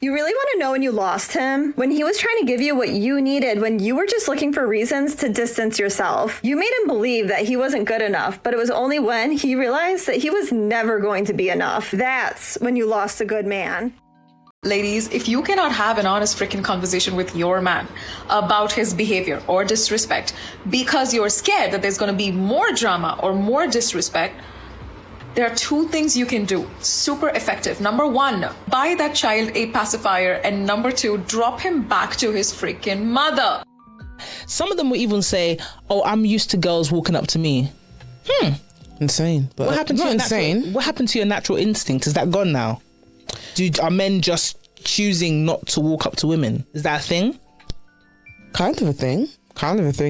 You really want to know when you lost him? When he was trying to give you what you needed, when you were just looking for reasons to distance yourself. You made him believe that he wasn't good enough, but it was only when he realized that he was never going to be enough. That's when you lost a good man. Ladies, if you cannot have an honest freaking conversation with your man about his behavior or disrespect because you're scared that there's going to be more drama or more disrespect, there are two things you can do. Super effective. Number one, buy that child a pacifier. And number two, drop him back to his freaking mother. Some of them will even say, oh, I'm used to girls walking up to me. Insane. But what happened to your insane. What happened to your natural instinct? Is that gone now? Are men just choosing not to walk up to women? Is that a thing? Kind of a thing.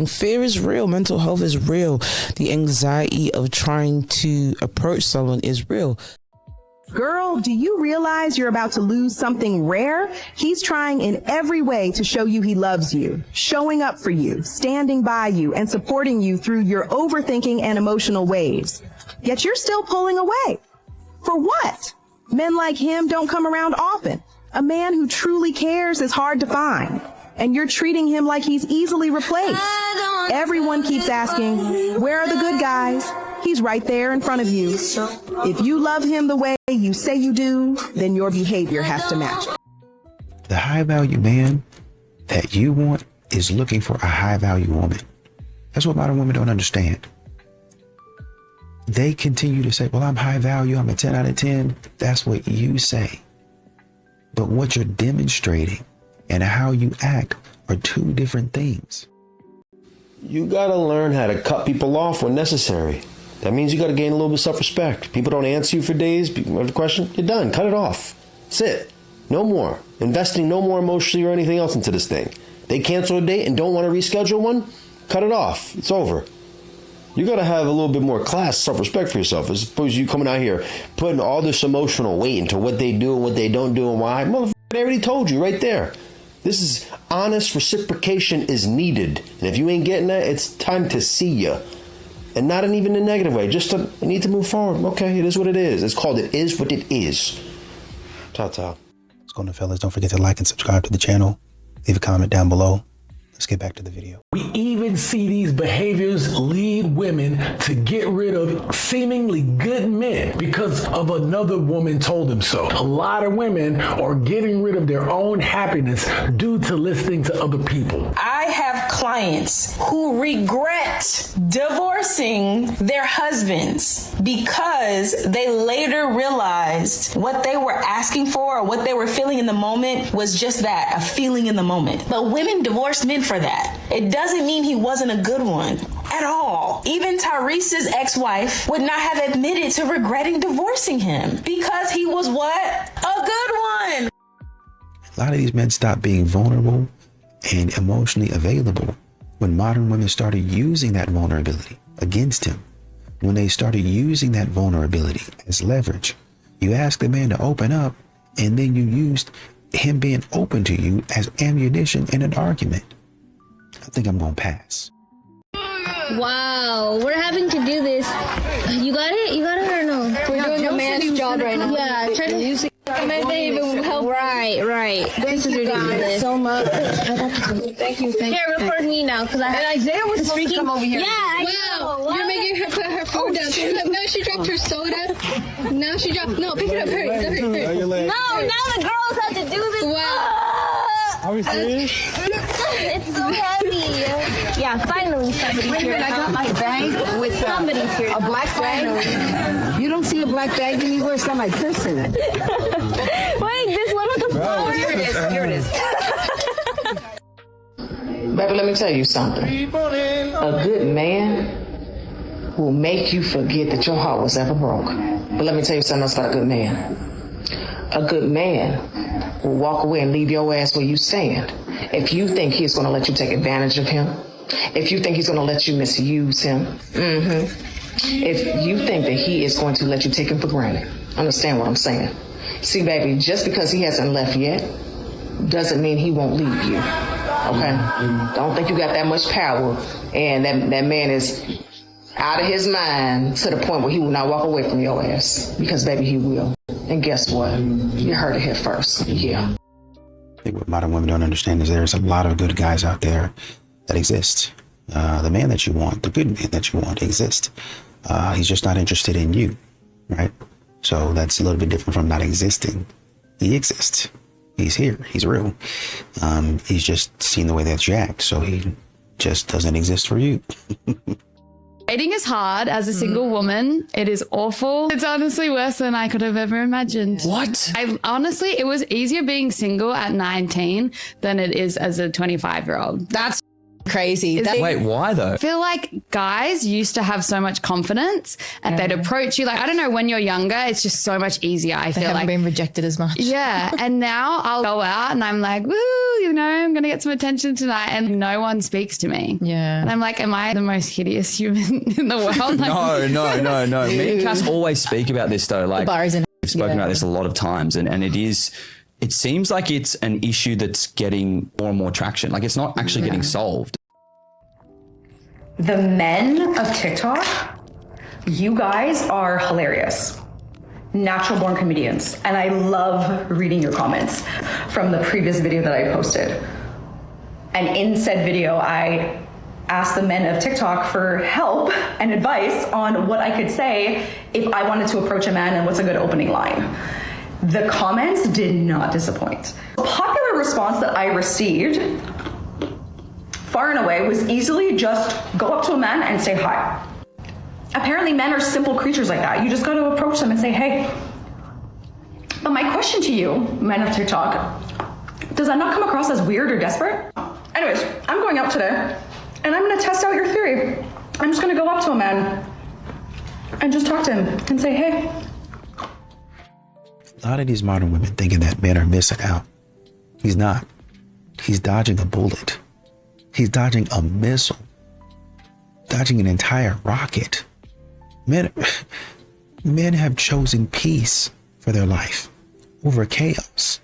Fear is real. Mental health is real. The anxiety of trying to approach someone is real. Girl, do you realize you're about to lose something rare? He's trying in every way to show you he loves you, showing up for you, standing by you, and supporting you through your overthinking and emotional waves. Yet you're still pulling away. For what? Men like him don't come around often. A man who truly cares is hard to find. And you're treating him like he's easily replaced. Everyone keeps asking, where are the good guys? He's right there in front of you. If you love him the way you say you do, then your behavior has to match it. The high value man that you want is looking for a high value woman. That's what modern women don't understand. They continue to say, well, I'm high value, I'm a 10 out of 10. That's what you say. But what you're demonstrating and how you act are two different things. You gotta learn how to cut people off when necessary. That means you gotta gain a little bit of self-respect. People don't answer you for days. People have a question, you're done. Cut it off. That's it. No more. Investing no more emotionally or anything else into this thing. They cancel a date and don't want to reschedule one, cut it off. It's over. You gotta have a little bit more class, self-respect for yourself, as opposed to you coming out here putting all this emotional weight into what they do and what they don't do and why. Motherfucker, I already told you right there. This is honest reciprocation is needed. And if you ain't getting that, it's time to see ya. And not in even a negative way, just to need to move forward. Okay, it is what it is. It's called It Is What It Is. Ta-ta. What's going on, fellas? Don't forget to like and subscribe to the channel. Leave a comment down below. Let's get back to the video. We even see these behaviors lead women to get rid of seemingly good men because of another woman told them so. A lot of women are getting rid of their own happiness due to listening to other people. I have clients who regret divorcing their husbands because they later realized what they were asking for or what they were feeling in the moment was just that, a feeling in the moment. But women divorce men for that. It doesn't mean he wasn't a good one at all. Even Tyrese's ex-wife would not have admitted to regretting divorcing him because he was what? A good one. A lot of these men stopped being vulnerable and emotionally available when modern women started using that vulnerability against him. When they started using that vulnerability as leverage. You asked the man to open up, and then you used him being open to you as ammunition in an argument. I think I'm gonna pass. Wow, we're having to do this. You got it? You got it or no? We're doing a man's job right now. Yeah, try to use it. Right. This is ridiculous. So much. Thank you. Here, record me now, because I. And Isaiah was supposed to come over here. Yeah, Wow. You're making her put her food down. Now she dropped her soda. Now she dropped. No, pick it up. Hurry. No, now the girls have to do this. Wow. Are we serious? It's so heavy. Yeah, finally somebody's here. I got my bag with Somebody's here. a black bag. You don't see a black bag anywhere. It's got my purse in it. Wait, this one with the flowers. Here it is. Baby, let me tell you something. A good man will make you forget that your heart was ever broke. But let me tell you something else about a good man. A good man will walk away and leave your ass where you stand. If you think he's going to let you take advantage of him, if you think he's going to let you misuse him, if you think that he is going to let you take him for granted, understand what I'm saying. See, baby, just because he hasn't left yet doesn't mean he won't leave you. Okay? Don't think you got that much power and that man is out of his mind to the point where he will not walk away from your ass. Because, baby, he will. And guess what? You heard it here first. Yeah. think what modern women don't understand is there's a lot of good guys out there that exist. The man that you want, the good man that you want exists. He's just not interested in you, right? So that's a little bit different from not existing. He exists. He's here. He's real. He's just seen the way that you act. So he just doesn't exist for you. Dating is hard as a single woman. It is awful. It's honestly worse than I could have ever imagined. What? Honestly, it was easier being single at 19 than it is as a 25-year-old. That's crazy. Wait, why though? I feel like guys used to have so much confidence and they'd approach you. Like, I don't know, when you're younger, it's just so much easier. I feel like been rejected as much. Yeah. And now I'll go out and I'm like, woo, you know, I'm going to get some attention tonight. And no one speaks to me. Yeah. And I'm like, am I the most hideous human in the world? Like, No. Me and Cass always speak about this though. Like, we've spoken about this a lot of times and it seems like it's an issue that's getting more and more traction. Like, it's not actually getting solved. The men of TikTok, you guys are hilarious. Natural born comedians. And I love reading your comments from the previous video that I posted. And in said video, I asked the men of TikTok for help and advice on what I could say if I wanted to approach a man and what's a good opening line. The comments did not disappoint. The popular response that I received far and away was easily just go up to a man and say hi. Apparently men are simple creatures like that. You just got to approach them and say, hey. But my question to you, men of TikTok, does that not come across as weird or desperate? Anyways, I'm going out today and I'm going to test out your theory. I'm just going to go up to a man and just talk to him and say, hey. A lot of these modern women thinking that men are missing out. He's not. He's dodging a bullet. He's dodging a missile, dodging an entire rocket. Men have chosen peace for their life over chaos.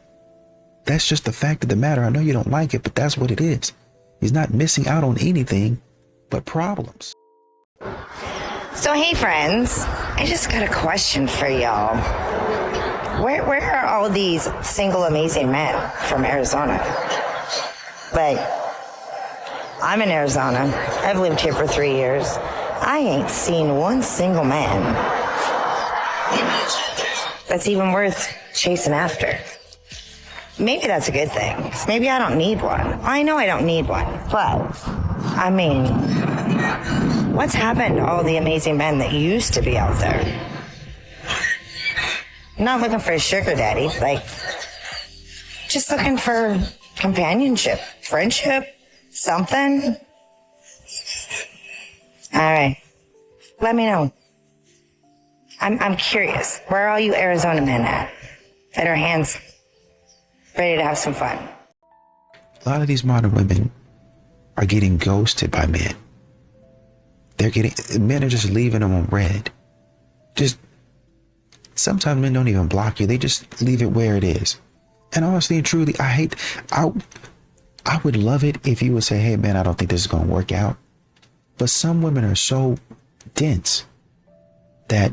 That's just the fact of the matter. I know you don't like it, but that's what it is. He's not missing out on anything but problems. So, hey friends, I just got a question for y'all. Where are all these single amazing men from Arizona? Like, I'm in Arizona. I've lived here for 3 years. I ain't seen one single man that's even worth chasing after. Maybe that's a good thing. Maybe I don't need one. I know I don't need one. But, I mean, what's happened to all the amazing men that used to be out there? I'm not looking for a sugar daddy. Like, just looking for companionship, friendship. Something? All right. Let me know. I'm curious. Where are all you Arizona men at? That are handsome. Ready to have some fun. A lot of these modern women are getting ghosted by men. Men are just leaving them on red. Sometimes men don't even block you. They just leave it where it is. And honestly and truly, I would love it if you would say, hey, man, I don't think this is going to work out. But some women are so dense that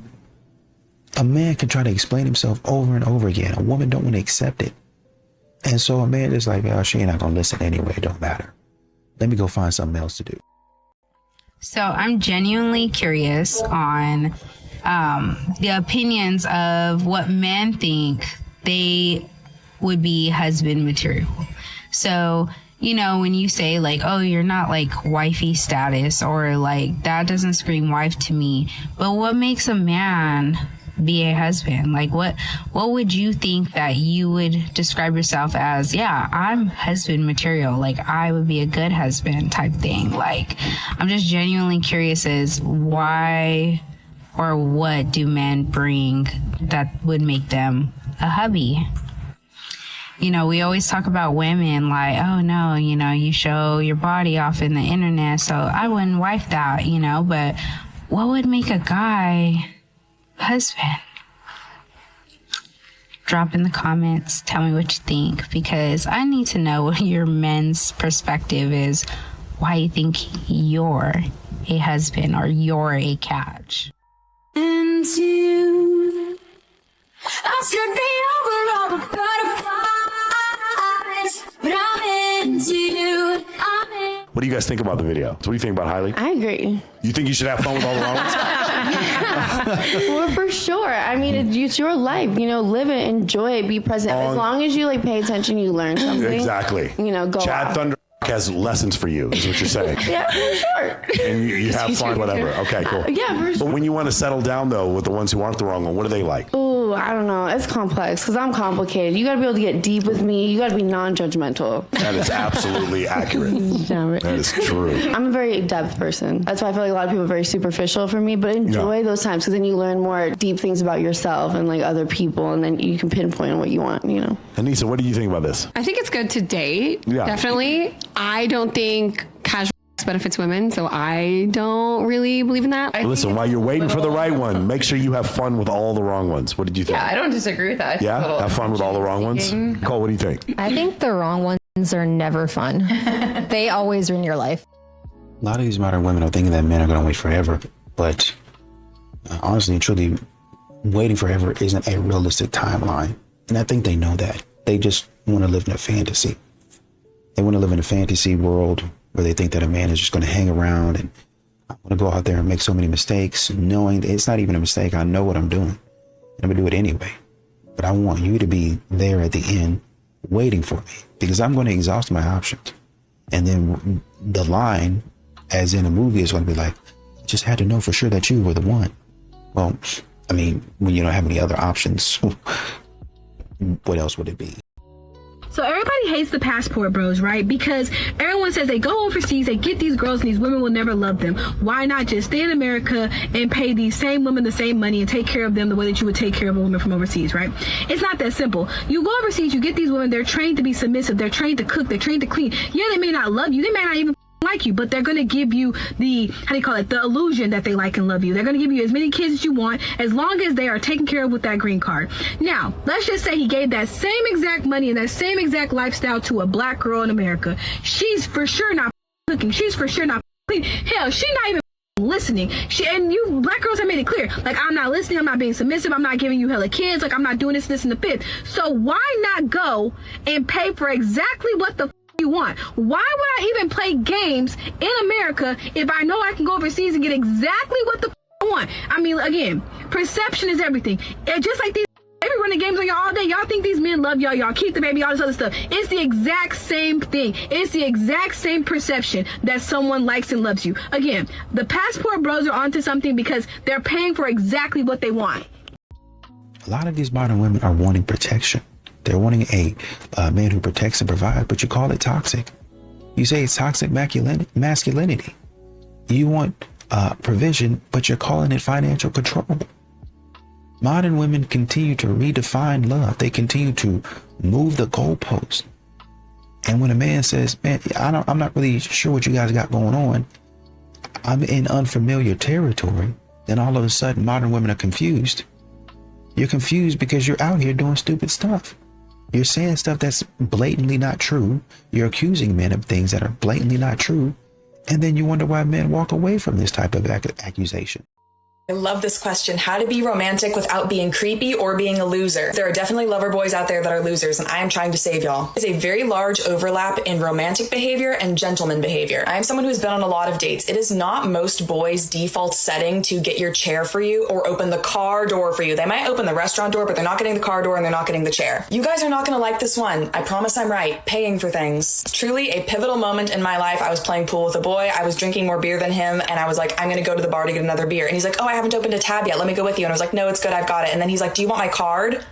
a man can try to explain himself over and over again. A woman don't want to accept it. And so a man is like, oh, she ain't not going to listen anyway. It don't matter. Let me go find something else to do. So I'm genuinely curious on the opinions of what men think they would be husband material. So, you know, when you say like, oh, you're not like wifey status or like that doesn't scream wife to me. But what makes a man be a husband? Like what would you think that you would describe yourself as? Yeah, I'm husband material. Like I would be a good husband type thing. Like I'm just genuinely curious as why or what do men bring that would make them a hubby? You know, we always talk about women like, oh no, you know, you show your body off in the internet, so I wouldn't wife that, you know, but what would make a guy husband? Drop in the comments, tell me what you think, because I need to know what your men's perspective is, why you think you're a husband or you're a catch. And you, I should be over all the butterflies. What do you guys think about the video? So what do you think about Hailey? I agree. You think you should have fun with all the wrong ones? Well, for sure. I mean, it's your life. You know, live it, enjoy it, be present. As long as you like pay attention, you learn something. Exactly. You know, go Chad off. Thunder has lessons for you, is what you're saying. Yeah, for sure. And you have fun, whatever. Okay, cool. Yeah, for sure. But when you want to settle down, though, with the ones who aren't the wrong one, what are they like? Ooh, I don't know. It's complex because I'm complicated. You got to be able to get deep with me. You got to be non-judgmental. That is absolutely accurate. That is true. I'm a very depth person. That's why I feel like a lot of people are very superficial for me, but enjoy those times because then you learn more deep things about yourself and like other people, and then you can pinpoint what you want, you know. Anissa, what do you think about this? I think it's good to date. Yeah. Definitely. I don't think casual sex benefits women, so I don't really believe in that. Listen, while you're waiting for the right one, make sure you have fun with all the wrong ones. What did you think? Yeah, I don't disagree with that. Yeah? Have fun with all the wrong ones? Cole, what do you think? I think the wrong ones are never fun. They always ruin your life. A lot of these modern women are thinking that men are going to wait forever, but honestly and truly, waiting forever isn't a realistic timeline. And I think they know that. They just want to live in a fantasy. They want to live in a fantasy world where they think that a man is just going to hang around and I want to go out there and make so many mistakes, knowing it's not even a mistake. I know what I'm doing. I'm going to do it anyway. But I want you to be there at the end waiting for me because I'm going to exhaust my options. And then the line, as in a movie, is going to be like, just had to know for sure that you were the one. Well, I mean, when you don't have any other options, what else would it be? So everybody hates the passport bros, right? Because everyone says they go overseas, they get these girls, and these women will never love them. Why not just stay in America and pay these same women the same money and take care of them the way that you would take care of a woman from overseas, right? It's not that simple. You go overseas, you get these women, they're trained to be submissive, they're trained to cook, they're trained to clean. Yeah, they may not love you, they may not even like you, but they're going to give you the the illusion that they like and love you. They're going to give you as many kids as you want as long as they are taken care of with that green card. Now, let's just say he gave that same exact money and that same exact lifestyle to a black girl in America. She's for sure not cooking. She's for sure not clean. Hell, she's not even listening. And you black girls have made it clear, like, I'm not listening, I'm not being submissive, I'm not giving you hella kids, like, I'm not doing this and the fifth. So why not go and pay for exactly what the you want? Why would I even play games in America if I know I can go overseas and get exactly what the I want? I mean, again, perception is everything. And just like these, they be running games on y'all all day. Y'all think these men love y'all. Y'all keep the baby, all this other stuff. It's the exact same thing. It's the exact same perception that someone likes and loves you. Again, the passport bros are onto something because they're paying for exactly what they want. A lot of these modern women are wanting protection. They're wanting a man who protects and provides, but you call it toxic. You say it's toxic masculinity. You want provision, but you're calling it financial control. Modern women continue to redefine love. They continue to move the goalpost. And when a man says, man, I'm not really sure what you guys got going on, I'm in unfamiliar territory, then all of a sudden modern women are confused. You're confused because you're out here doing stupid stuff. You're saying stuff that's blatantly not true. You're accusing men of things that are blatantly not true. And then you wonder why men walk away from this type of accusation. I love this question. How to be romantic without being creepy or being a loser. There are definitely lover boys out there that are losers, and I am trying to save y'all. There's a very large overlap in romantic behavior and gentleman behavior. I am someone who's been on a lot of dates. It is not most boys' default setting to get your chair for you or open the car door for you. They might open the restaurant door, but they're not getting the car door and they're not getting the chair. You guys are not going to like this one. I promise I'm right. Paying for things. Truly a pivotal moment in my life. I was playing pool with a boy. I was drinking more beer than him, and I was like, I'm going to go to the bar to get another beer. And he's like, oh, I haven't opened a tab yet. Let me go with you. And I was like, no, it's good. I've got it. And then he's like, do you want my card?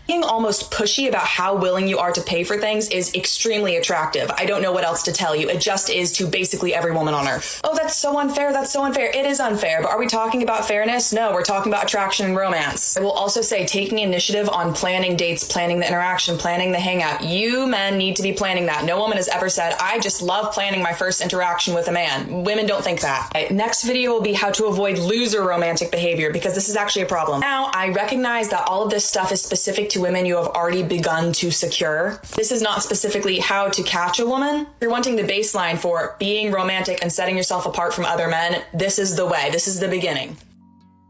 Being almost pushy about how willing you are to pay for things is extremely attractive. I don't know what else to tell you. It just is to basically every woman on earth. Oh, that's so unfair. That's so unfair. It is unfair. But are we talking about fairness? No, we're talking about attraction and romance. I will also say taking initiative on planning dates, planning the interaction, planning the hangout. You men need to be planning that. No woman has ever said, I just love planning my first interaction with a man. Women don't think that. Okay, next video will be how to avoid loser romantic behavior, because this is actually a problem. Now, I recognize that all of this stuff is specific to women you have already begun to secure. This is not specifically how to catch a woman. If you're wanting the baseline for being romantic and setting yourself apart from other men, this is the way. This is the beginning.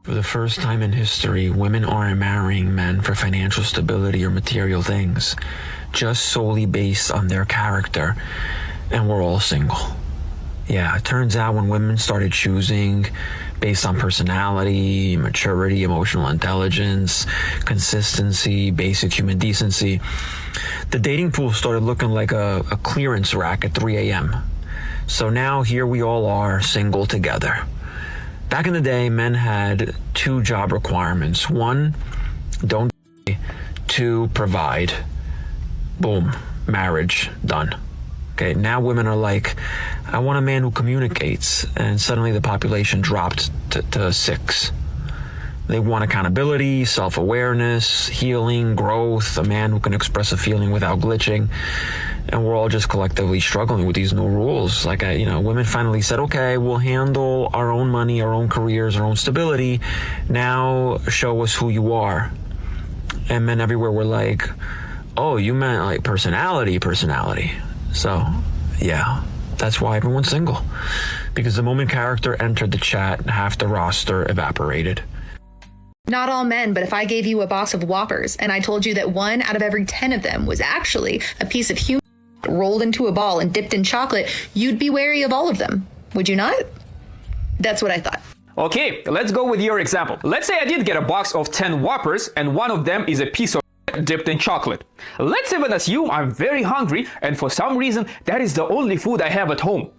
For the first time in history, women aren't marrying men for financial stability or material things, just solely based on their character, and we're all single. Yeah, it turns out when women started choosing based on personality, maturity, emotional intelligence, consistency, basic human decency, the dating pool started looking like a clearance rack at 3 a.m. So now here we all are, single together. Back in the day, men had 2 job requirements. 1, don't die. 2, provide. Boom, marriage, done. Okay, now women are like, I want a man who communicates, and suddenly the population dropped to 6. They want accountability, self-awareness, healing, growth, a man who can express a feeling without glitching. And we're all just collectively struggling with these new rules. Like, women finally said, okay, we'll handle our own money, our own careers, our own stability. Now show us who you are. And men everywhere were like, oh, you meant like personality. So, yeah, that's why everyone's single. Because the moment character entered the chat, half the roster evaporated. Not all men, but if I gave you a box of Whoppers and I told you that 1 out of every 10 of them was actually a piece of human rolled into a ball and dipped in chocolate, you'd be wary of all of them. Would you not? That's what I thought. Okay, let's go with your example. Let's say I did get a box of 10 Whoppers and one of them is a piece of dipped in chocolate. Let's even assume I'm very hungry and for some reason that is the only food I have at home.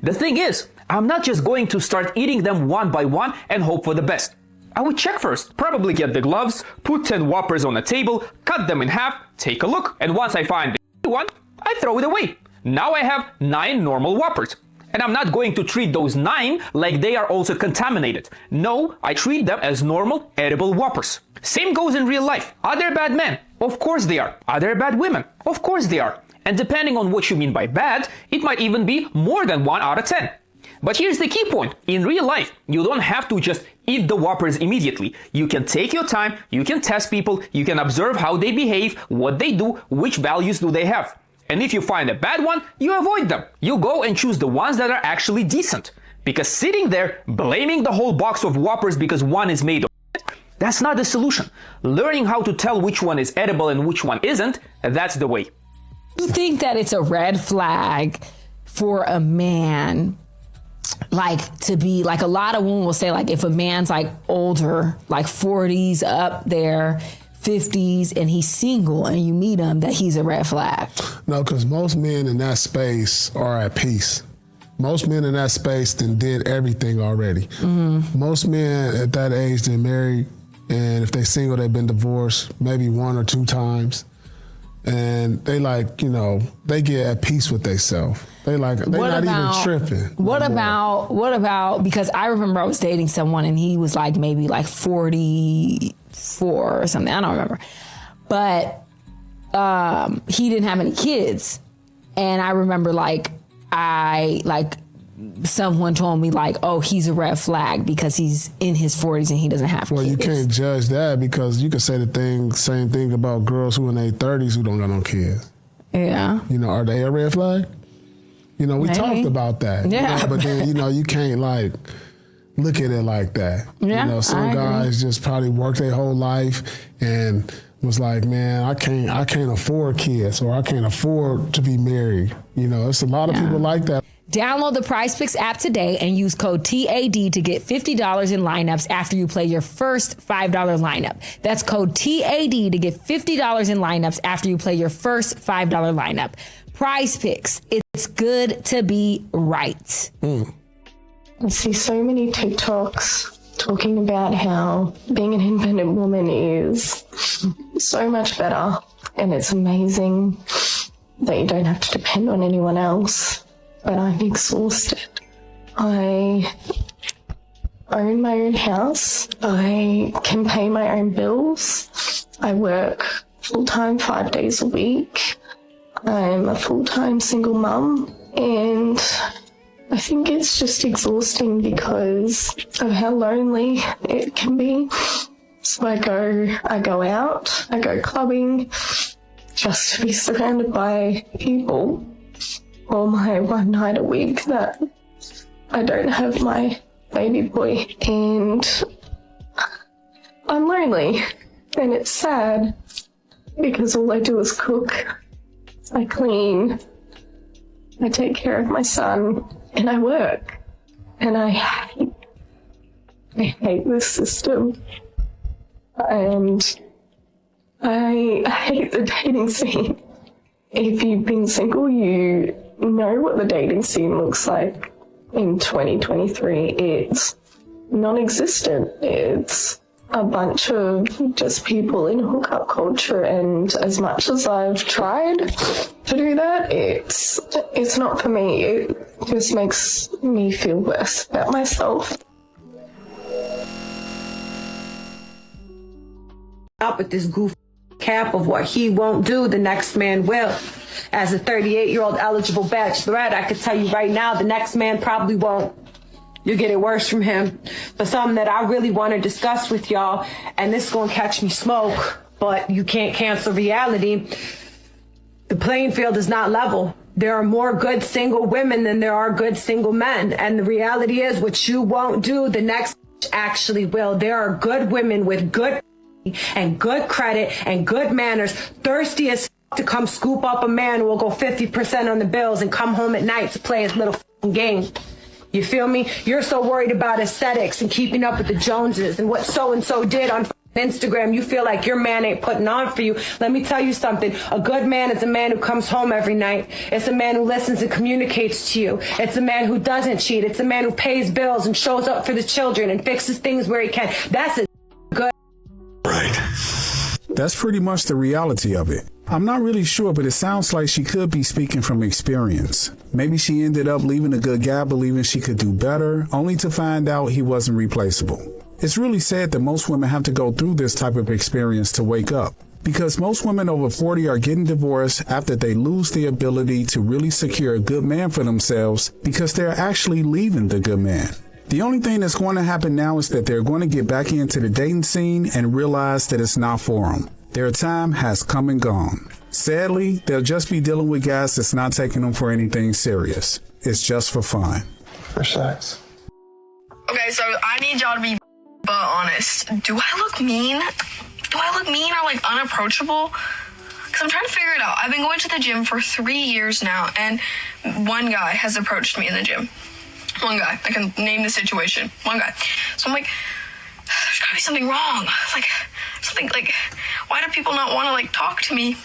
The thing is, I'm not just going to start eating them one by one and hope for the best. I would check first, probably get the gloves, put 10 Whoppers on a table, cut them in half, take a look, and once I find the one, I throw it away. Now I have 9 normal Whoppers. And I'm not going to treat those 9 like they are also contaminated. No, I treat them as normal, edible Whoppers. Same goes in real life. Are there bad men? Of course they are. Are there bad women? Of course they are. And depending on what you mean by bad, it might even be more than 1 out of 10. But here's the key point. In real life, you don't have to just eat the Whoppers immediately. You can take your time, you can test people, you can observe how they behave, what they do, which values do they have. And if you find a bad one, you avoid them. You go and choose the ones that are actually decent. Because sitting there, blaming the whole box of Whoppers because one is made of shit, that's not the solution. Learning how to tell which one is edible and which one isn't, that's the way. You think that it's a red flag for a man, like, to be, like, a lot of women will say, like, if a man's, like, older, like 40s up there, 50s, and he's single and you meet him, that he's a red flag? No, because most men in that space are at peace. Most men in that space then did everything already. Mm-hmm. Most men at that age, they're married, and if they're single, they've been divorced maybe 1 or 2 times. And they they get at peace with themselves. They're not even tripping. What about, because I remember I was dating someone and he was like maybe like 44 or something. I don't remember. But he didn't have any kids. And I remember someone told me like, oh, he's a red flag because he's in his 40s and he doesn't have kids. Well, you can't judge that because you could say the same thing about girls who in their 30s who don't got no kids. Yeah. Are they a red flag? We Maybe. talked about that. Yeah. But then, you can't look at it like that. Yeah, some guys just probably worked their whole life and was like, man, I can't afford kids or I can't afford to be married. It's a lot of people like that. Download the PrizePicks app today and use code TAD to get $50 in lineups after you play your first $5 lineup. That's code TAD to get $50 in lineups after you play your first $5 lineup. PrizePicks, it's good to be right. I see so many TikToks talking about how being an independent woman is so much better, and it's amazing that you don't have to depend on anyone else. But I'm exhausted. I own my own house. I can pay my own bills. I work full-time 5 days a week. I'm a full-time single mum, and I think it's just exhausting because of how lonely it can be. So I go out, I go clubbing just to be surrounded by people. Or my one night a week that I don't have my baby boy, and I'm lonely, and it's sad because all I do is cook, I clean, I take care of my son, and I work, and I hate this system, and I hate the dating scene. If you've been single, you know what the dating scene looks like in 2023. It's non-existent. It's a bunch of just people in hookup culture, and as much as I've tried to do that, it's not for me. It just makes me feel worse about myself. Up with this goof cap of what he won't do, the next man will. As a 38-year-old eligible bachelorette, I could tell you right now, the next man probably won't. You'll get it worse from him. But something that I really want to discuss with y'all, and this is going to catch me smoke, but you can't cancel reality. The playing field is not level. There are more good single women than there are good single men. And the reality is, what you won't do, the next actually will. There are good women with good and good credit and good manners, thirsty as to come scoop up a man who will go 50% on the bills and come home at night to play his little game. You feel me? You're so worried about aesthetics and keeping up with the Joneses and what so-and-so did on Instagram. You feel like your man ain't putting on for you. Let me tell you something. A good man is a man who comes home every night. It's a man who listens and communicates to you. It's a man who doesn't cheat. It's a man who pays bills and shows up for the children and fixes things where he can. That's a good. Right. That's pretty much the reality of it. I'm not really sure, but it sounds like she could be speaking from experience. Maybe she ended up leaving a good guy believing she could do better, only to find out he wasn't replaceable. It's really sad that most women have to go through this type of experience to wake up, because most women over 40 are getting divorced after they lose the ability to really secure a good man for themselves because they're actually leaving the good man. The only thing that's going to happen now is that they're going to get back into the dating scene and realize that it's not for them. Their time has come and gone. Sadly, they'll just be dealing with guys that's not taking them for anything serious. It's just for fun. For sex. Okay, so I need y'all to be honest. Do I look mean? Do I look mean or like unapproachable? Because I'm trying to figure it out. I've been going to the gym for 3 years now, and one guy has approached me in the gym. One guy. I can name the situation. One guy. So I'm like, there's gotta be something wrong. Like, something like, why do people not want to like talk to me?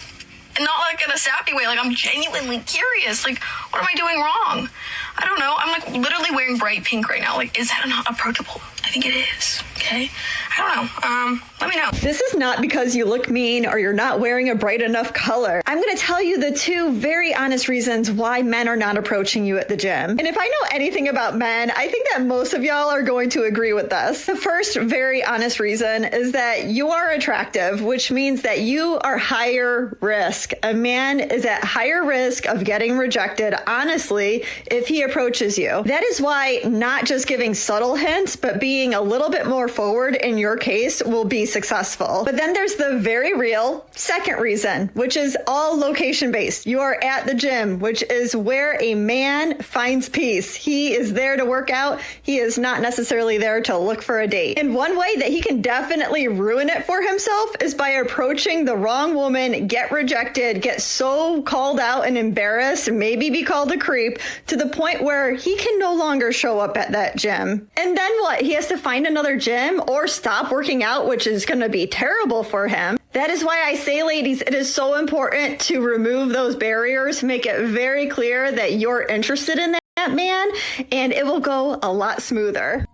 And not like in a sappy way, like I'm genuinely curious. Like, what am I doing wrong? I don't know. I'm like literally wearing bright pink right now. Like, is that not approachable? I think it is. Okay. I don't know. Let me know. This is not because you look mean or you're not wearing a bright enough color. I'm going to tell you the two very honest reasons why men are not approaching you at the gym. And if I know anything about men, I think that most of y'all are going to agree with this. The first very honest reason is that you are attractive, which means that you are higher risk. A man is at higher risk of getting rejected, honestly, if he approaches you. That is why not just giving subtle hints, but being a little bit more forward in your case will be successful. But then there's the very real second reason, which is all location based. You are at the gym, which is where a man finds peace. He is there to work out. He is not necessarily there to look for a date. And one way that he can definitely ruin it for himself is by approaching the wrong woman, get rejected, get so called out and embarrassed, maybe be called a creep, to the point where he can no longer show up at that gym. And then what? He has to find another gym or stop working out, which is going to be terrible for him. That is why I say, ladies, it is so important to remove those barriers, make it very clear that you're interested in that man, and it will go a lot smoother.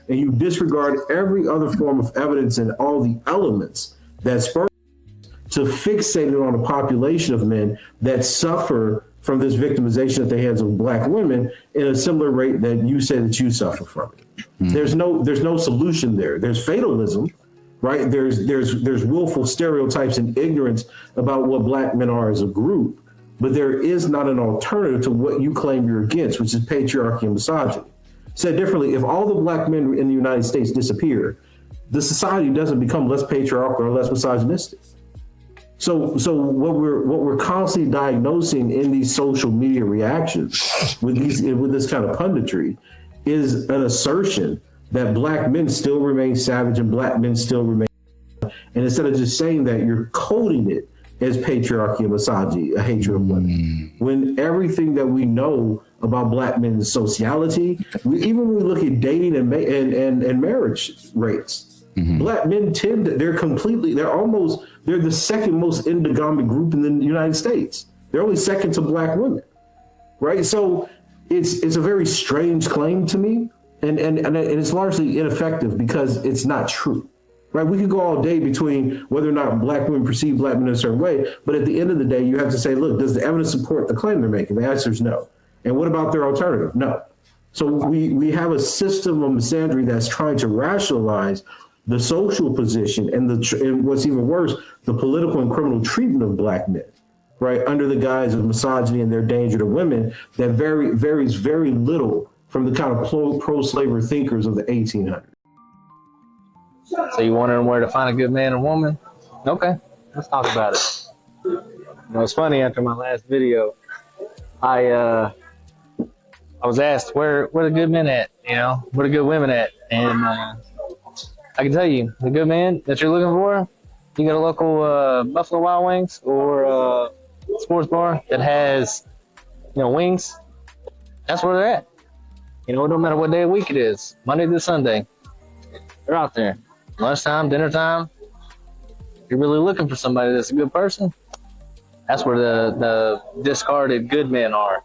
And you disregard every other form of evidence and all the elements that spur to fixate it on a population of men that suffer from this victimization at the hands of Black women in a similar rate that you say that you suffer from it. There's no solution there. There's fatalism, right? There's willful stereotypes and ignorance about what Black men are as a group, but there is not an alternative to what you claim you're against, which is patriarchy and misogyny. Said differently, if all the Black men in the United States disappear, the society doesn't become less patriarchal or less misogynistic. So what we're constantly diagnosing in these social media reactions with this kind of punditry is an assertion that Black men still remain savage and Black men still remain. And instead of just saying that, you're coding it as patriarchy and misogyny, a hatred of women. When everything that we know about Black men's sociality, even when we look at dating and marriage rates, Black men they're the second most endogamic group in the United States. They're only second to Black women, right? So it's a very strange claim to me, and it's largely ineffective because it's not true. Right, we could go all day between whether or not Black women perceive Black men in a certain way, but at the end of the day, you have to say, look, does the evidence support the claim they're making? The answer is no. And what about their alternative? No. So we have a system of misandry that's trying to rationalize the social position and what's even worse, the political and criminal treatment of Black men, right, under the guise of misogyny and their danger to women that varies very little from the kind of pro-slavery thinkers of the 1800s. So you wondering where to find a good man or woman? Okay, let's talk about it. You know, it's funny, after my last video, I was asked where the good men at, you know, where the good women at, and I can tell you, the good man that you're looking for, you got a local Buffalo Wild Wings or sports bar that has, you know, wings. That's where they're at. You know, it don't matter what day of the week it is, Monday to Sunday, they're out there. Lunchtime, dinner time, if you're really looking for somebody that's a good person, that's where the discarded good men are.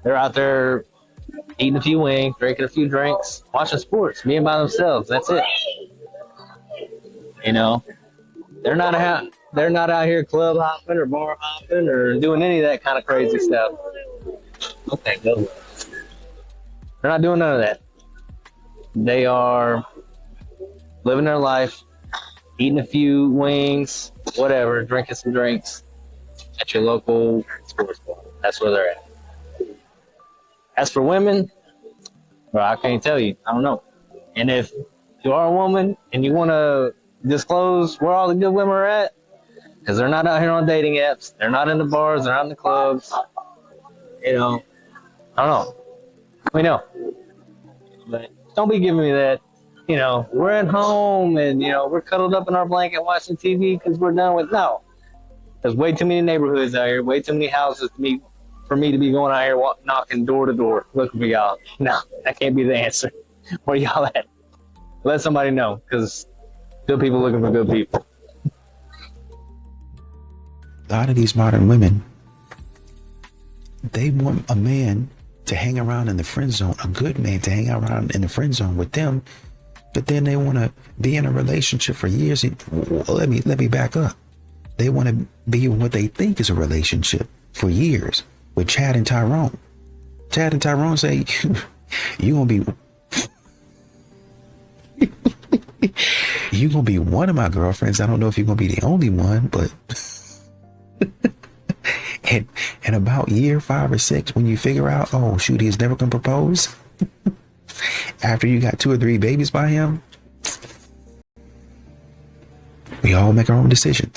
They're out there eating a few wings, drinking a few drinks, watching sports, being by themselves. That's it. You know, they're not out here club hopping or bar hopping or doing any of that kind of crazy stuff. Okay, go. They're not doing none of that. They are living their life, eating a few wings, whatever, drinking some drinks at your local sports bar. That's where they're at. As for women, well, I can't tell you. I don't know. And if you are a woman and you want to disclose where all the good women are at, because they're not out here on dating apps, they're not in the bars, they're not in the clubs, you know, I don't know. We know. But don't be giving me that, you know, we're at home and, you know, we're cuddled up in our blanket watching TV because we're done with, no. There's way too many neighborhoods out here, way too many houses for me to be going out here knocking door to door looking for y'all. No, that can't be the answer. Where y'all at? Let somebody know, because good people looking for good people. A lot of these modern women, they want a man to hang around in the friend zone, a good man to hang around in the friend zone with them, but then they want to be in a relationship for years. Let me back up. They want to be in what they think is a relationship for years with Chad and Tyrone. Chad and Tyrone say, you gonna be one of my girlfriends. I don't know if you're gonna be the only one, but and about year 5 or 6, when you figure out, oh shoot, he's never gonna propose after you got 2 or 3 babies by him, we all make our own decisions.